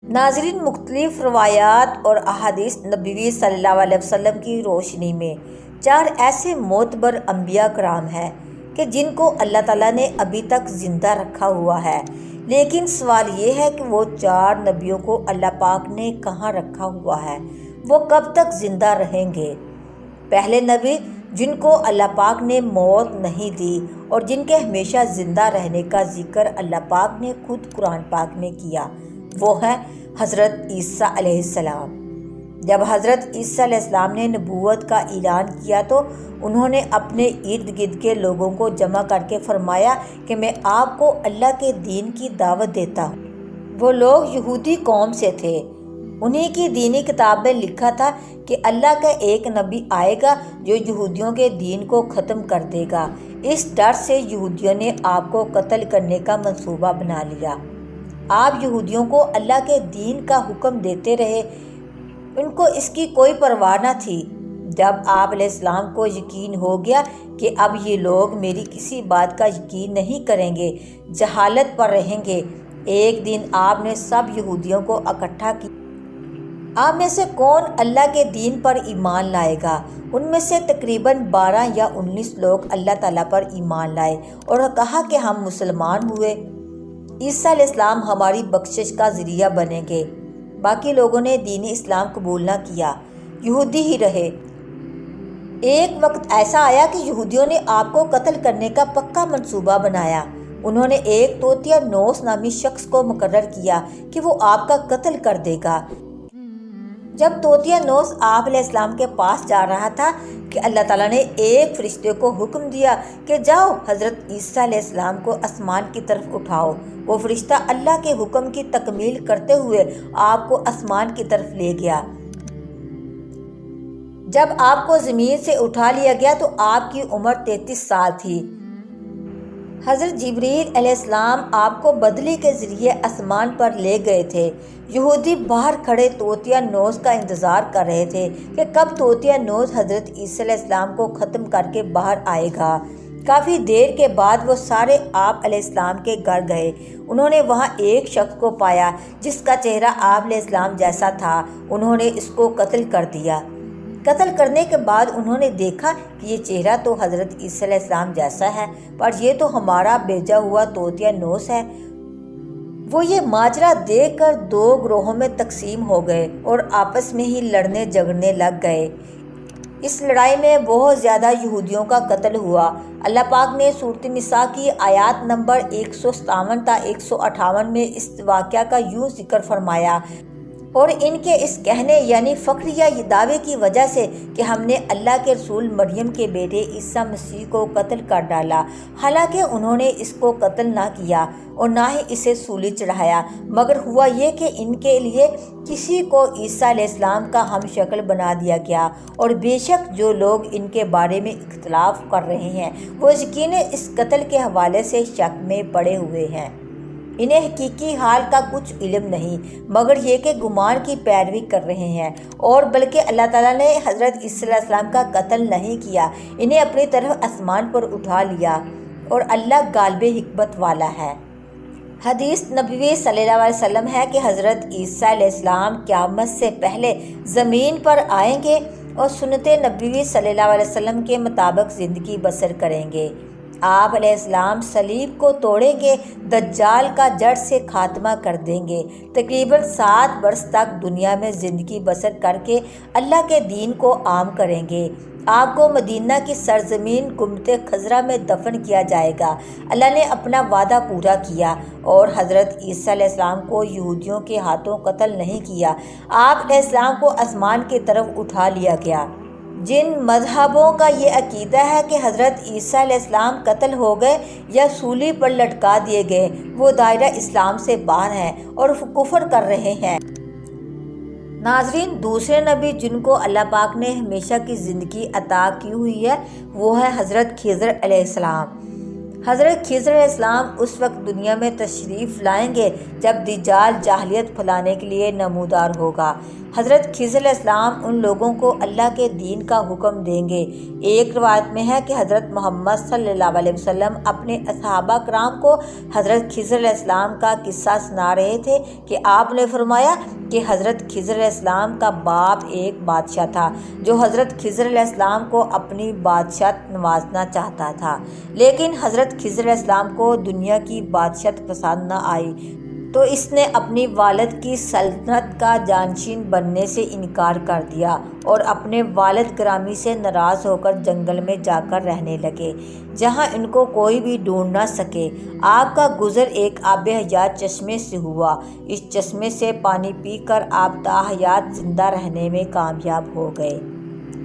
ناظرین، مختلف روایات اور احادیث نبوی صلی اللہ علیہ وسلم کی روشنی میں 4 ایسے معتبر انبیاء کرام ہیں کہ جن کو اللہ تعالیٰ نے ابھی تک زندہ رکھا ہوا ہے، لیکن سوال یہ ہے کہ وہ 4 نبیوں کو اللہ پاک نے کہاں رکھا ہوا ہے، وہ کب تک زندہ رہیں گے؟ پہلے نبی جن کو اللہ پاک نے موت نہیں دی اور جن کے ہمیشہ زندہ رہنے کا ذکر اللہ پاک نے خود قرآن پاک میں کیا، وہ ہے حضرت عیسیٰ علیہ السلام۔ جب حضرت عیسیٰ علیہ السلام نے نبوت کا اعلان کیا تو انہوں نے اپنے ارد گرد کے لوگوں کو جمع کر کے فرمایا کہ میں آپ کو اللہ کے دین کی دعوت دیتا ہوں۔ وہ لوگ یہودی قوم سے تھے، انہی کی دینی کتاب میں لکھا تھا کہ اللہ کا ایک نبی آئے گا جو یہودیوں کے دین کو ختم کر دے گا۔ اس ڈر سے یہودیوں نے آپ کو قتل کرنے کا منصوبہ بنا لیا۔ آپ یہودیوں کو اللہ کے دین کا حکم دیتے رہے، ان کو اس کی کوئی پرواہ نہ تھی۔ جب آپ علیہ السلام کو یقین ہو گیا کہ اب یہ لوگ میری کسی بات کا یقین نہیں کریں گے، جہالت پر رہیں گے، ایک دن آپ نے سب یہودیوں کو اکٹھا کیا۔ آپ میں سے کون اللہ کے دین پر ایمان لائے گا؟ ان میں سے تقریباً 12 یا 19 لوگ اللہ تعالیٰ پر ایمان لائے اور کہا کہ ہم مسلمان ہوئے، عیسیٰ علیہ السلام ہماری بخشش کا ذریعہ بنیں گے۔ باقی لوگوں نے دین اسلام قبول نہ کیا، یہودی ہی رہے۔ ایک وقت ایسا آیا کہ یہودیوں نے آپ کو قتل کرنے کا پکا منصوبہ بنایا۔ انہوں نے ایک توتیا نوس نامی شخص کو مقرر کیا کہ وہ آپ کا قتل کر دے گا۔ جب توتیا نوس آپ علیہ السلام کے پاس جا رہا تھا کہ اللہ تعالیٰ نے ایک فرشتے کو حکم دیا کہ جاؤ حضرت عیسیٰ علیہ السلام کو آسمان کی طرف اٹھاؤ۔ وہ فرشتہ اللہ کے حکم کی تکمیل کرتے ہوئے آپ کو آسمان کی طرف لے گیا۔ جب آپ کو زمین سے اٹھا لیا گیا تو آپ کی عمر 33 سال تھی۔ حضرت جبریل علیہ السلام آپ کو بدلی کے ذریعے آسمان پر لے گئے تھے۔ یہودی باہر کھڑے توتیا نوس کا انتظار کر رہے تھے کہ کب توتیا نوس حضرت عیسیٰ علیہ السلام کو ختم کر کے باہر آئے گا۔ کافی دیر کے بعد وہ سارے آپ علیہ السلام کے گھر گئے۔ انہوں نے وہاں ایک شخص کو پایا جس کا چہرہ آپ علیہ السلام جیسا تھا۔ انہوں نے اس کو قتل کر دیا۔ قتل کرنے کے بعد انہوں نے دیکھا کہ یہ چہرہ تو حضرت عیسیٰ علیہ السلام جیسا ہے، پر یہ تو ہمارا بھیجا ہوا توتیا نوس ہے۔ وہ یہ ماجرا دیکھ کر 2 گروہوں میں تقسیم ہو گئے اور آپس میں ہی لڑنے جھگڑنے لگ گئے۔ اس لڑائی میں بہت زیادہ یہودیوں کا قتل ہوا۔ اللہ پاک نے سورۃ النساء کی آیات نمبر 157 تا 158 میں اس واقعہ کا یوں ذکر فرمایا، اور ان کے اس کہنے یعنی فخریہ دعوے کی وجہ سے کہ ہم نے اللہ کے رسول مریم کے بیٹے عیسیٰ مسیح کو قتل کر ڈالا، حالانکہ انہوں نے اس کو قتل نہ کیا اور نہ ہی اسے سولی چڑھایا، مگر ہوا یہ کہ ان کے لیے کسی کو عیسیٰ علیہ السلام کا ہم شکل بنا دیا گیا، اور بے شک جو لوگ ان کے بارے میں اختلاف کر رہے ہیں وہ یقیناً اس قتل کے حوالے سے شک میں پڑے ہوئے ہیں۔ انہیں حقیقی حال کا کچھ علم نہیں مگر یہ کہ گمان کی پیروی کر رہے ہیں، اور بلکہ اللہ تعالیٰ نے حضرت عیسیٰ علیہ السلام کا قتل نہیں کیا، انہیں اپنی طرف آسمان پر اٹھا لیا، اور اللہ غالب حکمت والا ہے۔ حدیث نبوی صلی اللہ علیہ وسلم ہے کہ حضرت عیسیٰ علیہ السلام قیامت سے پہلے زمین پر آئیں گے اور سنت نبوی صلی اللہ علیہ وسلم کے مطابق زندگی بسر کریں گے۔ آپ علیہ السلام صلیب کو توڑیں گے، دجال کا جڑ سے خاتمہ کر دیں گے، تقریباً 7 برس تک دنیا میں زندگی بسر کر کے اللہ کے دین کو عام کریں گے۔ آپ کو مدینہ کی سرزمین گنبد خضرا میں دفن کیا جائے گا۔ اللہ نے اپنا وعدہ پورا کیا اور حضرت عیسیٰ علیہ السلام کو یہودیوں کے ہاتھوں قتل نہیں کیا۔ آپ علیہ السلام کو آسمان کی طرف اٹھا لیا گیا۔ جن مذہبوں کا یہ عقیدہ ہے کہ حضرت عیسیٰ علیہ السلام قتل ہو گئے یا سولی پر لٹکا دیے گئے، وہ دائرہ اسلام سے باہر ہیں اور کفر کر رہے ہیں۔ ناظرین، دوسرے نبی جن کو اللہ پاک نے ہمیشہ کی زندگی عطا کی ہوئی ہے وہ ہے حضرت خضر علیہ السلام۔ حضرت خضر علیہ السلام اس وقت دنیا میں تشریف لائیں گے جب دجال جاہلیت پھیلانے کے لیے نمودار ہوگا۔ حضرت خضر علیہ السلام ان لوگوں کو اللہ کے دین کا حکم دیں گے۔ ایک روایت میں ہے کہ حضرت محمد صلی اللہ علیہ وسلم اپنے صحابہ کرام کو حضرت خضر علیہ السلام کا قصہ سنا رہے تھے کہ آپ نے فرمایا کہ حضرت خضر علیہ السلام کا باپ ایک بادشاہ تھا جو حضرت خضر علیہ السلام کو اپنی بادشاہت نوازنا چاہتا تھا، لیکن حضرت خضر علیہ السلام کو دنیا کی بادشاہت پسند نہ آئی تو اس نے اپنی والد کی سلطنت کا جانشین بننے سے انکار کر دیا اور اپنے والد گرامی سے ناراض ہو کر جنگل میں جا کر رہنے لگے جہاں ان کو کوئی بھی ڈھونڈ نہ سکے۔ آپ کا گزر ایک آب حیات چشمے سے ہوا۔ اس چشمے سے پانی پی کر آپ تاحیات زندہ رہنے میں کامیاب ہو گئے۔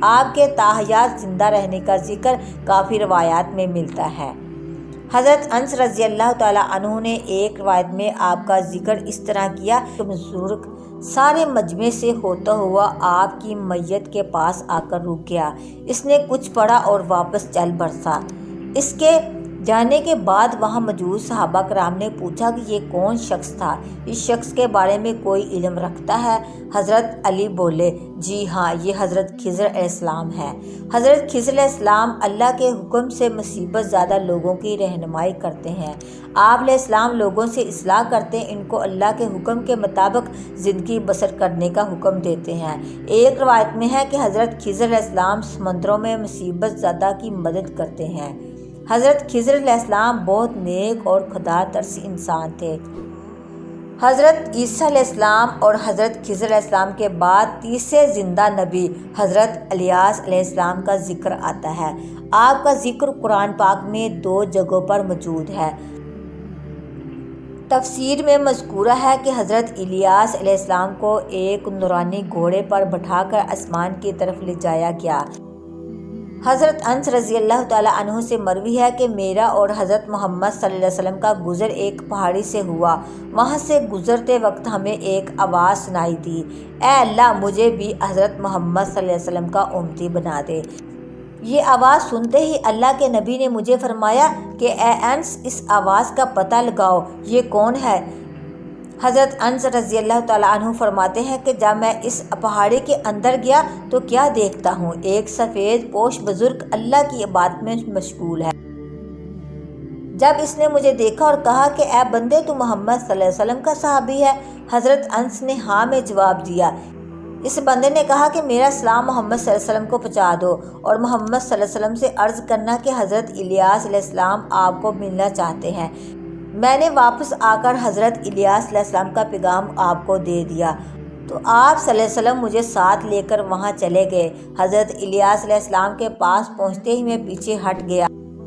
آپ کے تاحیات زندہ رہنے کا ذکر کافی روایات میں ملتا ہے۔ حضرت انس رضی اللہ تعالیٰ عنہ نے ایک روایت میں آپ کا ذکر اس طرح کیا کہ بزرگ سارے مجمع سے ہوتا ہوا آپ کی میت کے پاس آ کر رک گیا۔ اس نے کچھ پڑھا اور واپس چل برسا۔ اس کے جانے کے بعد وہاں موجود صحابہ کرام نے پوچھا کہ یہ کون شخص تھا، اس شخص کے بارے میں کوئی علم رکھتا ہے؟ حضرت علی بولے، جی ہاں، یہ حضرت خضر علیہ السلام ہے۔ حضرت خضر علیہ السلام اللہ کے حکم سے مصیبت زیادہ لوگوں کی رہنمائی کرتے ہیں۔ آپ علیہ السلام لوگوں سے اصلاح کرتے ہیں، ان کو اللہ کے حکم کے مطابق زندگی بسر کرنے کا حکم دیتے ہیں۔ ایک روایت میں ہے کہ حضرت خضر علیہ السلام سمندروں میں مصیبت زدہ کی مدد کرتے ہیں۔ حضرت خضر علیہ السلام بہت نیک اور خدا ترس انسان تھے۔ حضرت عیسیٰ علیہ السلام اور حضرت خضر علیہ السلام کے بعد تیسرے زندہ نبی حضرت الیاس علیہ السلام کا ذکر آتا ہے۔ آپ کا ذکر قرآن پاک میں 2 جگہوں پر موجود ہے۔ تفسیر میں مذکورہ ہے کہ حضرت الیاس علیہ السلام کو ایک نورانی گھوڑے پر بٹھا کر آسمان کی طرف لے جایا گیا۔ حضرت انس رضی اللہ تعالیٰ عنہ سے مروی ہے کہ میرا اور حضرت محمد صلی اللہ علیہ وسلم کا گزر ایک پہاڑی سے ہوا۔ وہاں سے گزرتے وقت ہمیں ایک آواز سنائی دی، اے اللہ، مجھے بھی حضرت محمد صلی اللہ علیہ وسلم کا امتی بنا دے۔ یہ آواز سنتے ہی اللہ کے نبی نے مجھے فرمایا کہ اے انس، اس آواز کا پتہ لگاؤ، یہ کون ہے؟ حضرت انس رضی اللہ تعالیٰ عنہ فرماتے ہیں کہ جب میں اس پہاڑی کے اندر گیا تو کیا دیکھتا ہوں، ایک سفید پوش بزرگ اللہ کی عبادت میں مشغول ہے۔ جب اس نے مجھے دیکھا اور کہا کہ اے بندے، تو محمد صلی اللہ علیہ وسلم کا صحابی ہے؟ حضرت انس نے ہاں میں جواب دیا۔ اس بندے نے کہا کہ میرا سلام محمد صلی اللہ علیہ وسلم کو پہنچا دو اور محمد صلی اللہ علیہ وسلم سے عرض کرنا کہ حضرت الیاس علیہ السلام آپ کو ملنا چاہتے ہیں۔ میں نے واپس آ کر حضرت الیاس علیہ السلام کا پیغام آپ کو دے دیا تو آپ صلی اللہ علیہ وسلم مجھے ساتھ لے کر وہاں چلے گئے۔ حضرت الیاس علیہ السلام کے پاس پہنچتے ہی میں پیچھے ہٹ گیا۔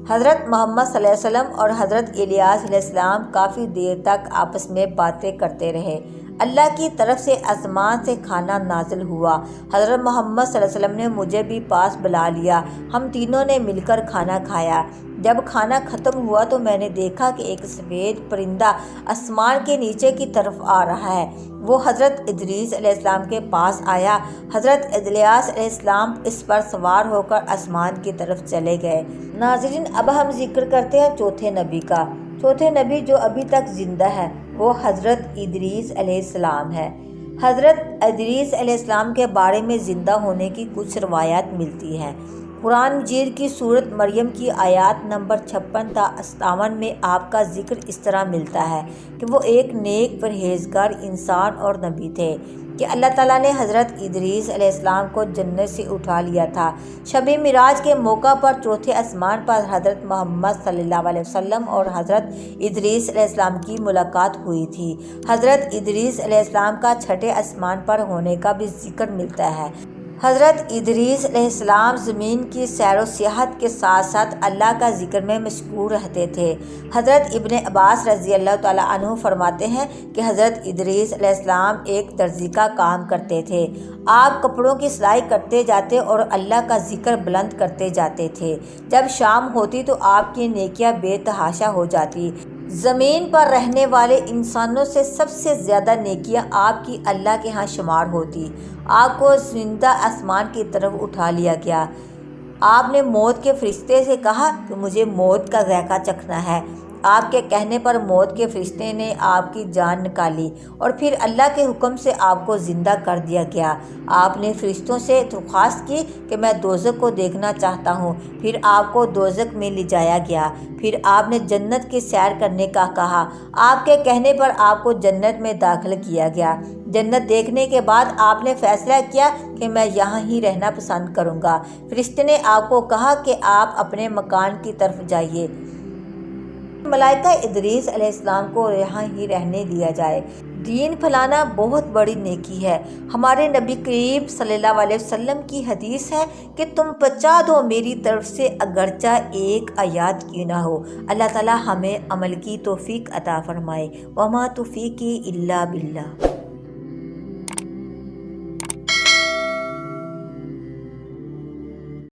حضرت محمد صلی اللہ علیہ وسلم اور حضرت الیاس علیہ السلام کافی دیر تک آپس میں باتیں کرتے رہے۔ اللہ کی طرف سے آسمان سے کھانا نازل ہوا۔ حضرت محمد صلی اللہ علیہ وسلم نے مجھے بھی پاس بلا لیا۔ ہم تینوں نے مل کر کھانا کھایا۔ جب کھانا ختم ہوا تو میں نے دیکھا کہ ایک سفید پرندہ آسمان کے نیچے کی طرف آ رہا ہے۔ وہ حضرت ادریس علیہ السلام کے پاس آیا۔ حضرت الیاس علیہ السلام اس پر سوار ہو کر آسمان کی طرف چلے گئے۔ ناظرین، اب ہم ذکر کرتے ہیں چوتھے نبی کا۔ چوتھے نبی جو ابھی تک زندہ ہے وہ حضرت ادریس علیہ السلام ہے۔ حضرت ادریس علیہ السلام کے بارے میں زندہ ہونے کی کچھ روایات ملتی ہیں۔ قرآن مجید کی سورت مریم کی آیات نمبر 56 تا 57 میں آپ کا ذکر اس طرح ملتا ہے کہ وہ ایک نیک پرہیزگار انسان اور نبی تھے کہ اللہ تعالیٰ نے حضرت ادریس علیہ السلام کو جنت سے اٹھا لیا تھا۔ شب معراج کے موقع پر چوتھے آسمان پر حضرت محمد صلی اللہ علیہ وسلم اور حضرت ادریس علیہ السلام کی ملاقات ہوئی تھی۔ حضرت ادریس علیہ السلام کا چھٹے آسمان پر ہونے کا بھی ذکر ملتا ہے۔ حضرت ادریس علیہ السلام زمین کی سیر و سیاحت کے ساتھ ساتھ اللہ کا ذکر میں مشغول رہتے تھے۔ حضرت ابن عباس رضی اللہ تعالیٰ عنہ فرماتے ہیں کہ حضرت ادریس علیہ السلام ایک درزی کا کام کرتے تھے۔ آپ کپڑوں کی سلائی کرتے جاتے اور اللہ کا ذکر بلند کرتے جاتے تھے۔ جب شام ہوتی تو آپ کی نیکیاں بے تحاشا ہو جاتی۔ زمین پر رہنے والے انسانوں سے سب سے زیادہ نیکیاں آپ کی اللہ کے ہاں شمار ہوتی۔ آپ کو زندہ آسمان کی طرف اٹھا لیا گیا۔ آپ نے موت کے فرشتے سے کہا کہ مجھے موت کا ذائقہ چکھنا ہے۔ آپ کے کہنے پر موت کے فرشتے نے آپ کی جان نکالی اور پھر اللہ کے حکم سے آپ کو زندہ کر دیا گیا۔ آپ نے فرشتوں سے درخواست کی کہ میں دوزخ کو دیکھنا چاہتا ہوں، پھر آپ کو دوزخ میں لے جایا گیا۔ پھر آپ نے جنت کی سیر کرنے کا کہا، آپ کے کہنے پر آپ کو جنت میں داخل کیا گیا۔ جنت دیکھنے کے بعد آپ نے فیصلہ کیا کہ میں یہاں ہی رہنا پسند کروں گا۔ فرشتے نے آپ کو کہا کہ آپ اپنے مکان کی طرف جائیے۔ ملائکہ ادریس علیہ السلام کو یہاں ہی رہنے دیا جائے۔ دین پھیلانا بہت بڑی نیکی ہے۔ ہمارے نبی کریم صلی اللہ علیہ وسلم کی حدیث ہے کہ تم پہنچا دو میری طرف سے اگرچہ ایک آیات کیوں نہ ہو۔ اللہ تعالی ہمیں عمل کی توفیق عطا فرمائے۔ وما توفیقی الا باللہ۔